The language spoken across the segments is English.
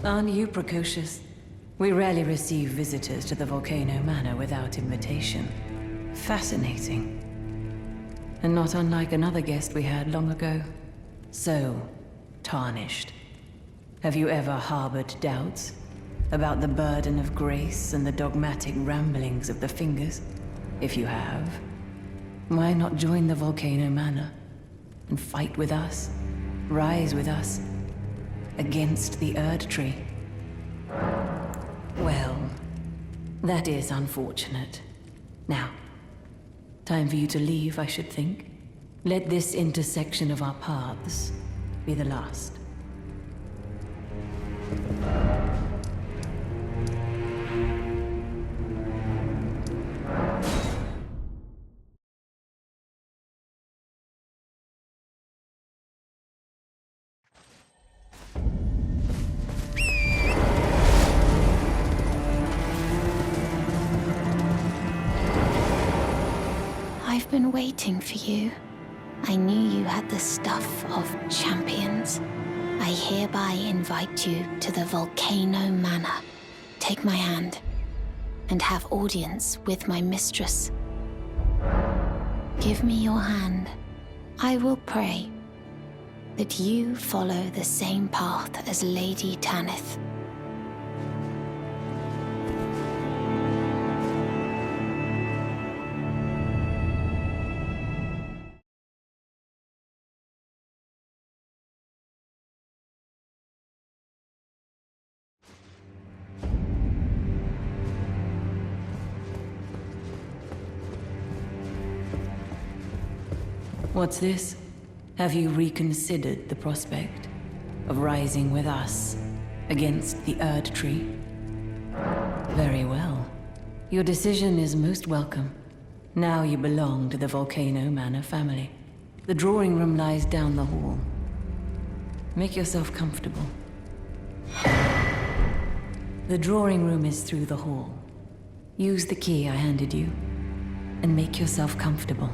Aren't you precocious? We rarely receive visitors to the Volcano Manor without invitation. Fascinating. And not unlike another guest we had long ago. So, tarnished. Have you ever harbored doubts about the burden of grace and the dogmatic ramblings of the Fingers? If you have, why not join the Volcano Manor and fight with us, rise with us, against the Erd Tree? Well, that is unfortunate. Now, time for you to leave, I should think. Let this intersection of our paths be the last. I've been waiting for you. I knew you had the stuff of champions. I hereby invite you to the Volcano Manor. Take my hand and have audience with my mistress. Give me your hand. I will pray that you follow the same path as Lady Tanith. What's this? Have you reconsidered the prospect of rising with us against the Erd Tree? Very well. Your decision is most welcome. Now you belong to the Volcano Manor family. The drawing room lies down the hall. Make yourself comfortable. The drawing room is through the hall. Use the key I handed you and make yourself comfortable.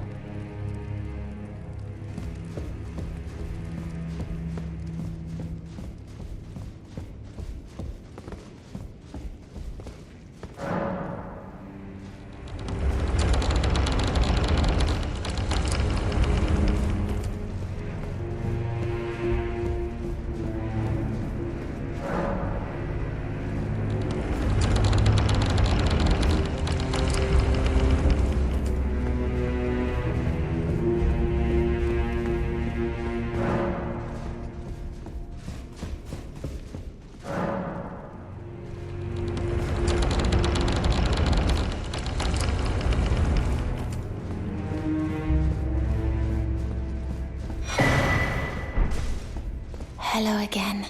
Hello again,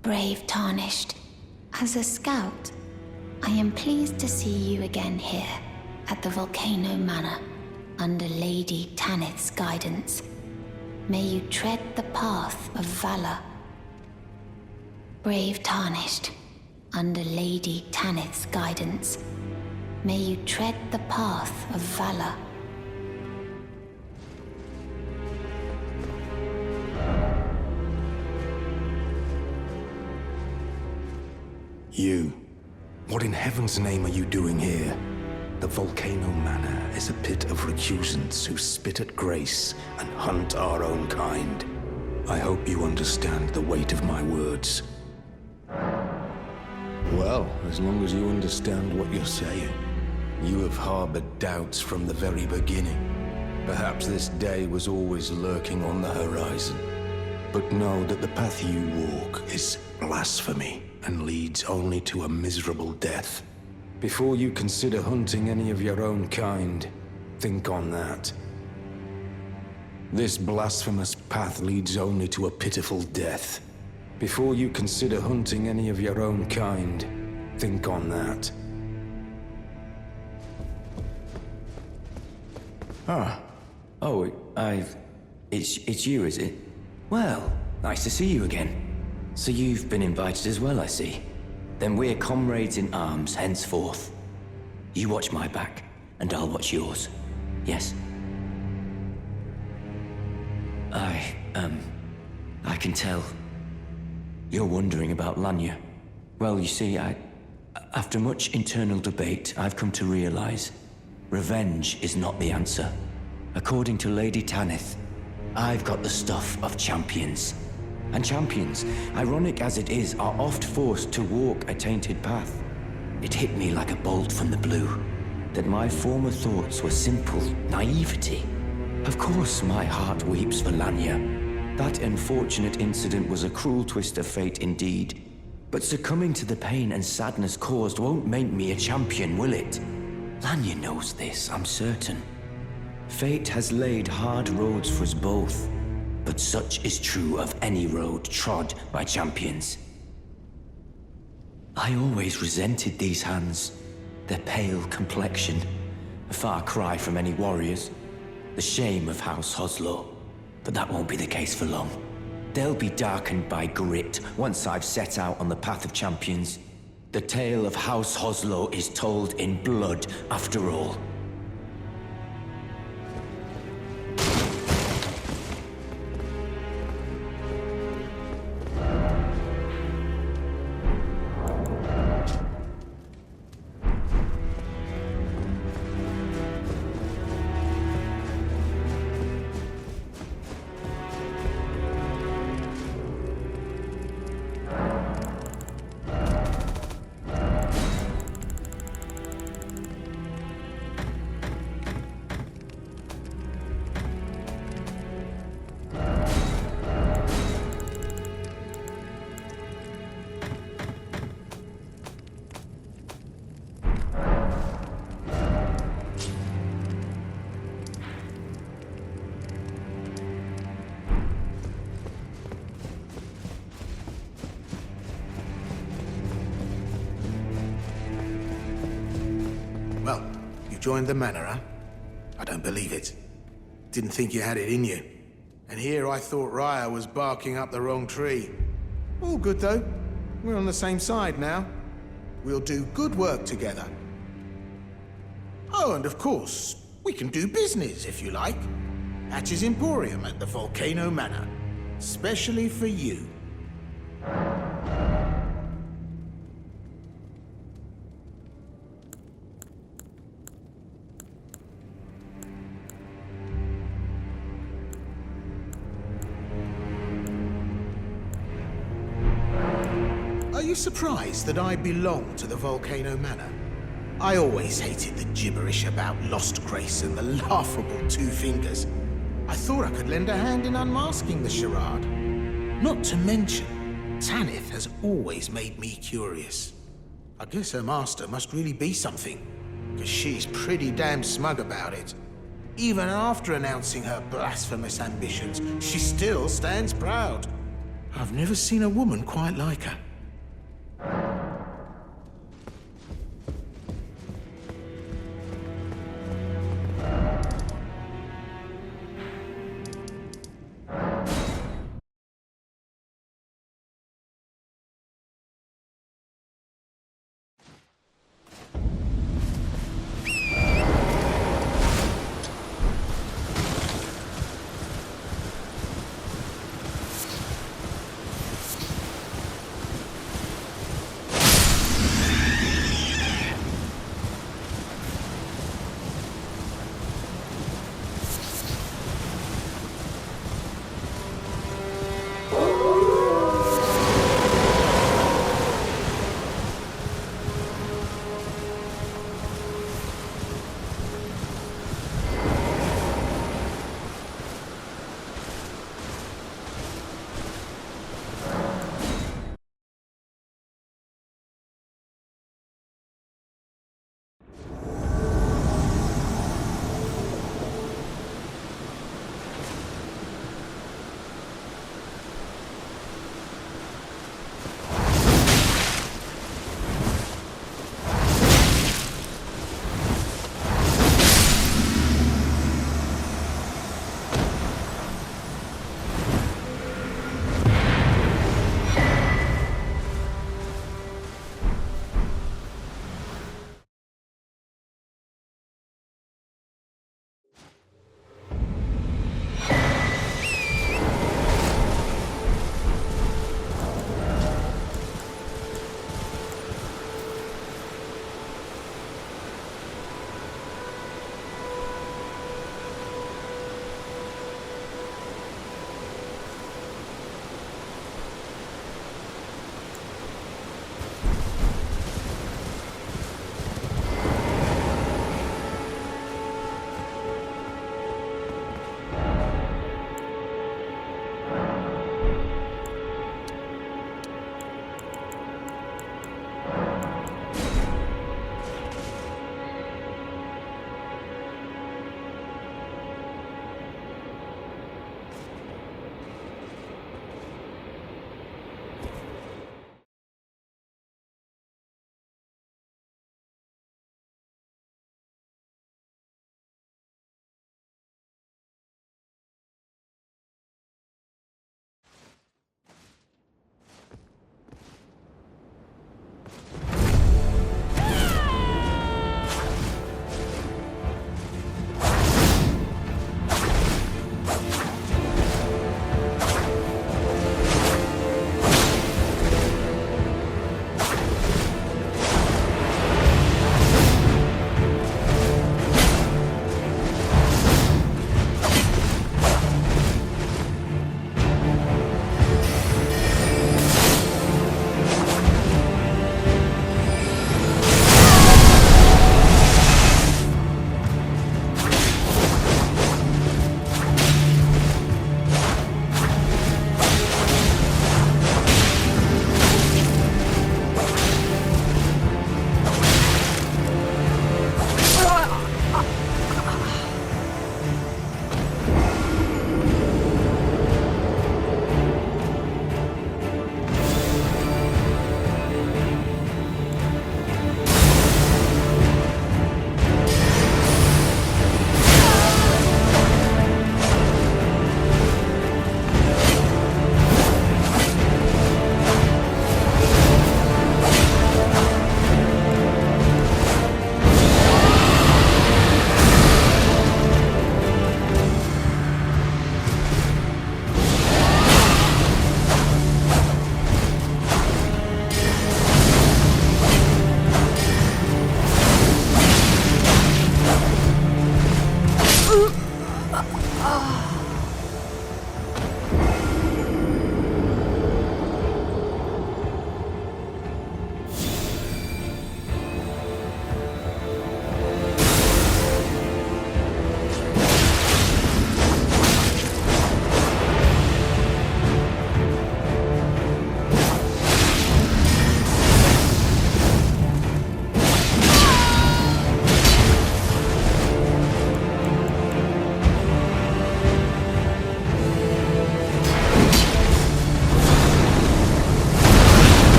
brave Tarnished. As a scout, I am pleased to see you again here at the Volcano Manor under Lady Tanith's guidance. May you tread the path of valor. Brave Tarnished, under Lady Tanith's guidance, may you tread the path of valor. You. What in heaven's name are you doing here? The Volcano Manor is a pit of recusants who spit at grace and hunt our own kind. I hope you understand the weight of my words. Well, as long as you understand what you're saying. You have harbored doubts from the very beginning. Perhaps this day was always lurking on the horizon. But know that the path you walk is blasphemy and leads only to a miserable death. Before you consider hunting any of your own kind, think on that. This blasphemous path leads only to a pitiful death. Before you consider hunting any of your own kind, think on that. It's you, is it? Well, nice to see you again. So you've been invited as well, I see. Then we're comrades in arms henceforth. You watch my back, and I'll watch yours. Yes? I can tell. You're wondering about Lanya. Well, you see, after much internal debate, I've come to realize revenge is not the answer. According to Lady Tanith, I've got the stuff of champions. And champions, ironic as it is, are oft forced to walk a tainted path. It hit me like a bolt from the blue, that my former thoughts were simple naivety. Of course my heart weeps for Lanya. That unfortunate incident was a cruel twist of fate indeed. But succumbing to the pain and sadness caused won't make me a champion, will it? Lanya knows this, I'm certain. Fate has laid hard roads for us both, but such is true of any road trod by champions. I always resented these hands, their pale complexion, a far cry from any warriors, the shame of House Hoslow. But that won't be the case for long. They'll be darkened by grit once I've set out on the path of champions. The tale of House Hoslow is told in blood, after all. Well, you joined the manor, huh? I don't believe it. Didn't think you had it in you. And here I thought Raya was barking up the wrong tree. All good, though. We're on the same side now. We'll do good work together. Oh, and of course, we can do business, if you like. Hatch's Emporium at the Volcano Manor. Specially for you. Are you surprised that I belong to the Volcano Manor? I always hated the gibberish about Lost Grace and the laughable Two Fingers. I thought I could lend a hand in unmasking the charade. Not to mention, Tanith has always made me curious. I guess her master must really be something, because she's pretty damn smug about it. Even after announcing her blasphemous ambitions, she still stands proud. I've never seen a woman quite like her.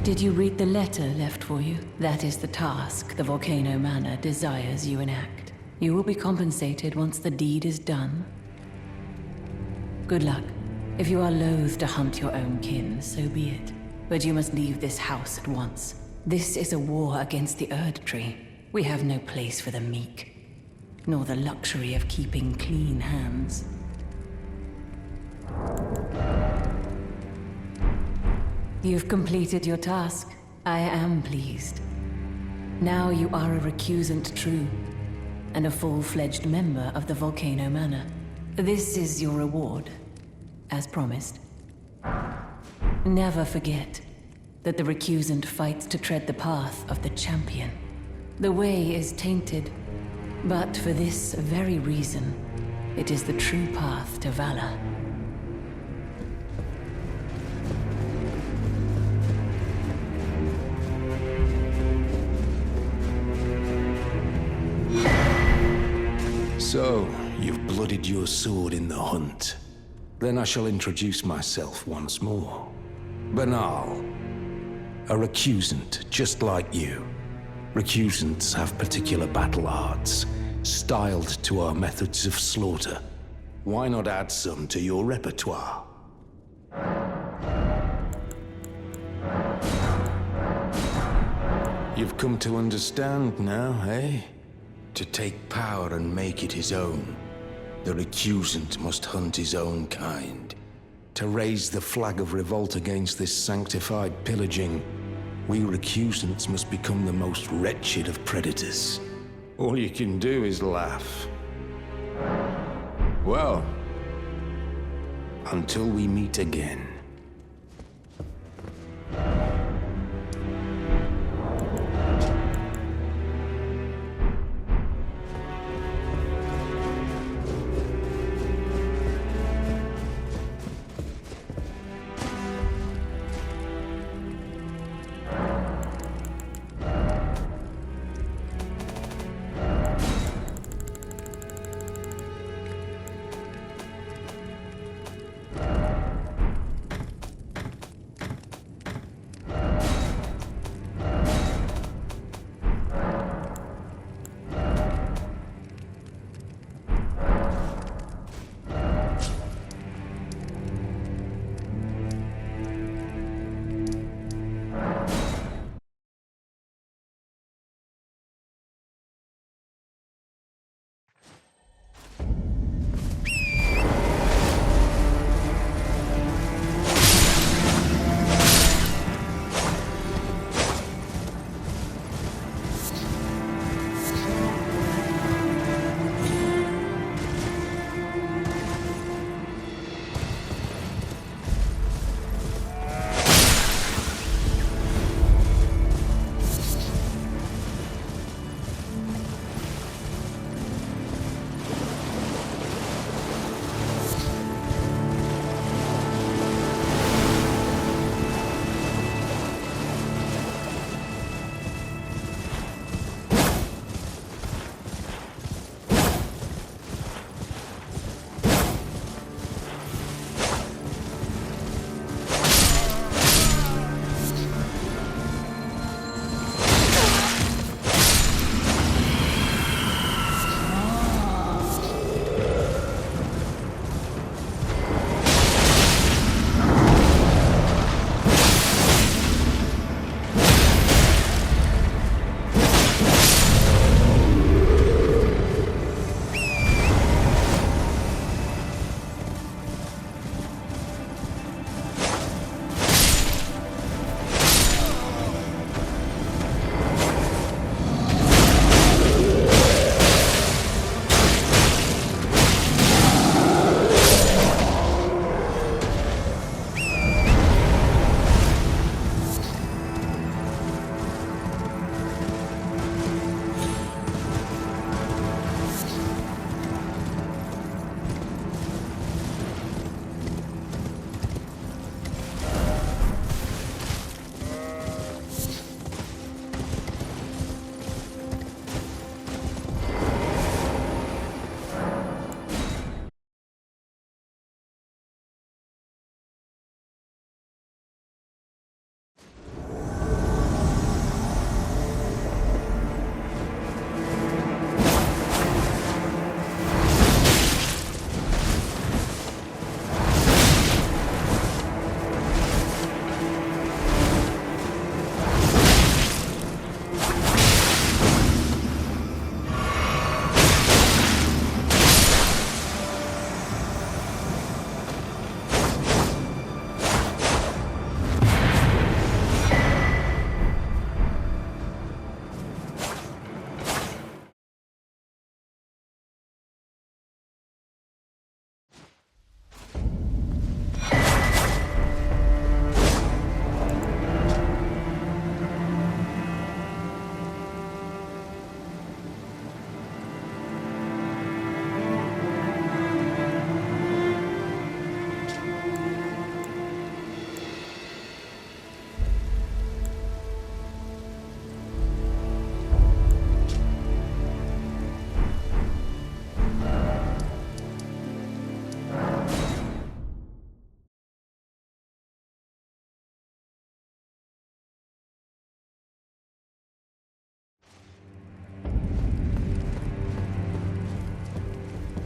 Did you read the letter left for you? That is the task the Volcano Manor desires you enact. You will be compensated once the deed is done. Good luck. If you are loath to hunt your own kin, so be it. But you must leave this house at once. This is a war against the Erd Tree. We have no place for the meek, nor the luxury of keeping clean hands. You've completed your task. I am pleased. Now you are a recusant true, and a full-fledged member of the Volcano Manor. This is your reward, as promised. Never forget that the recusant fights to tread the path of the champion. The way is tainted, but for this very reason, it is the true path to valor. So, you've blooded your sword in the hunt. Then I shall introduce myself once more. Banal. A recusant, just like you. Recusants have particular battle arts, styled to our methods of slaughter. Why not add some to your repertoire? You've come to understand now, eh? To take power and make it his own, the recusant must hunt his own kind. To raise the flag of revolt against this sanctified pillaging, we recusants must become the most wretched of predators. All you can do is laugh. Well, until we meet again.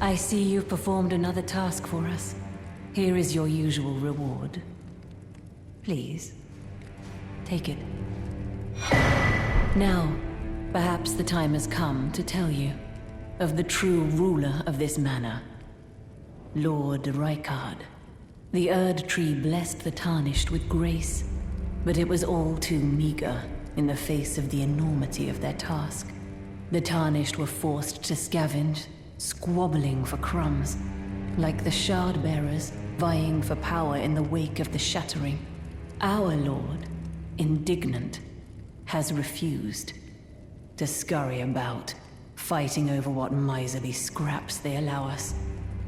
I see you've performed another task for us. Here is your usual reward. Please, take it. Now, perhaps the time has come to tell you of the true ruler of this manor, Lord Rykard. The Erd Tree blessed the Tarnished with grace, but it was all too meager in the face of the enormity of their task. The Tarnished were forced to scavenge, squabbling for crumbs, like the Shard-bearers vying for power in the wake of the Shattering. Our Lord, indignant, has refused to scurry about, fighting over what miserly scraps they allow us.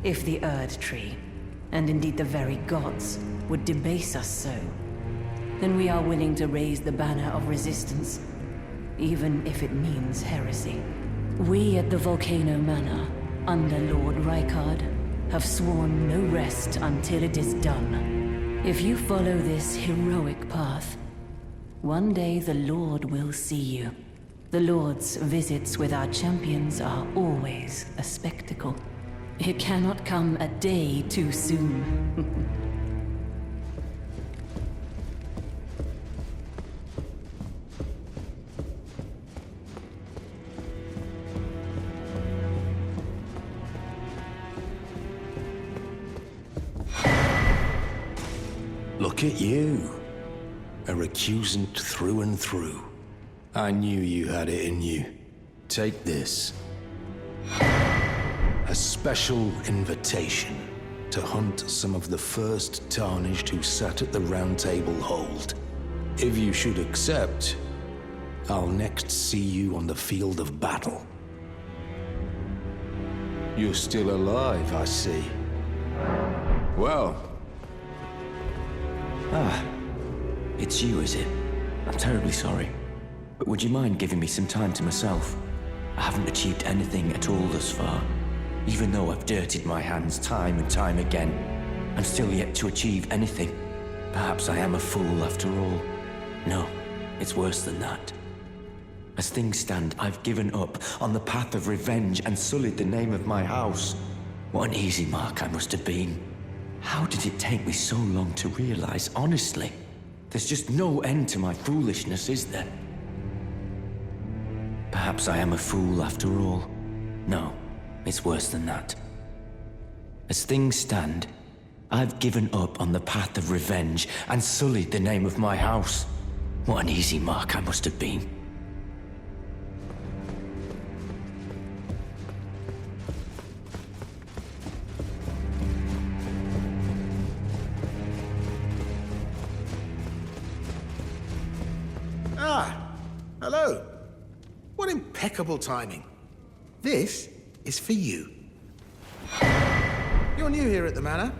If the Erd Tree, and indeed the very gods, would debase us so, then we are willing to raise the banner of resistance, even if it means heresy. We at the Volcano Manor, under Lord Rykard, have sworn no rest until it is done. If you follow this heroic path, one day the Lord will see you. The Lord's visits with our champions are always a spectacle. It cannot come a day too soon. Look at you. A recusant through and through. I knew you had it in you. Take this. A special invitation to hunt some of the first Tarnished who sat at the Round Table Hold. If you should accept, I'll next see you on the field of battle. You're still alive, I see. Well... Ah, it's you, is it? I'm terribly sorry. But would you mind giving me some time to myself? I haven't achieved anything at all thus far. Even though I've dirtied my hands time and time again, I'm still yet to achieve anything. Perhaps I am a fool after all. No, it's worse than that. As things stand, I've given up on the path of revenge and sullied the name of my house. What an easy mark I must have been. How did it take me so long to realize, honestly? There's just no end to my foolishness, is there? Perhaps I am a fool after all. No, it's worse than that. As things stand, I've given up on the path of revenge and sullied the name of my house. What an easy mark I must have been. Hello. What impeccable timing. This is for you. You're new here at the manor,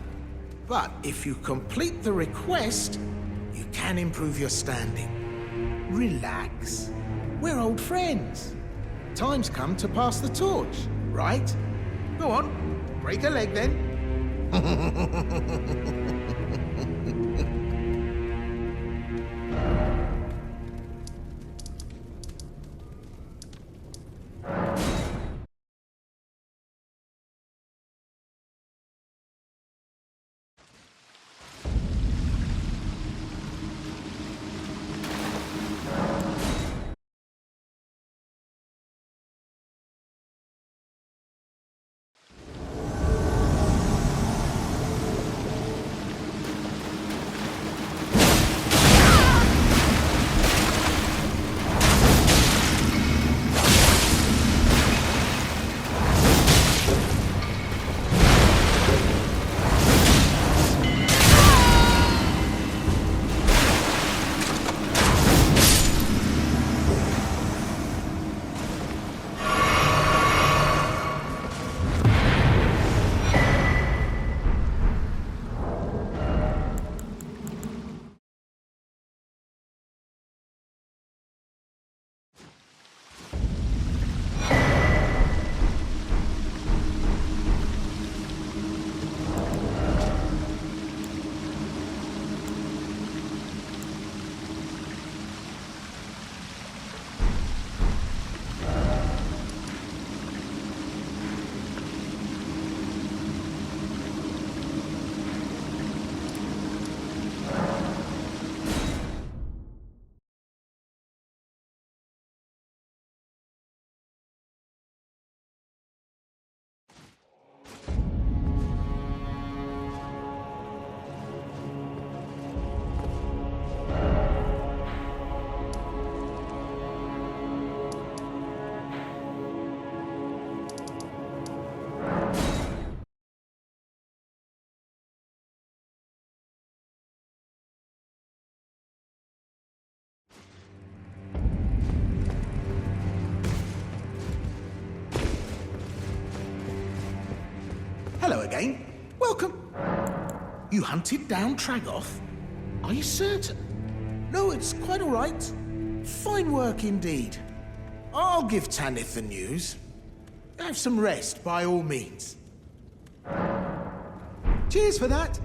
but if you complete the request, you can improve your standing. Relax. We're old friends. Time's come to pass the torch, right? Go on, break a leg then. Hello again. Welcome. You hunted down Tragoth? Are you certain? No, it's quite all right. Fine work indeed. I'll give Tanith the news. Have some rest, by all means. Cheers for that.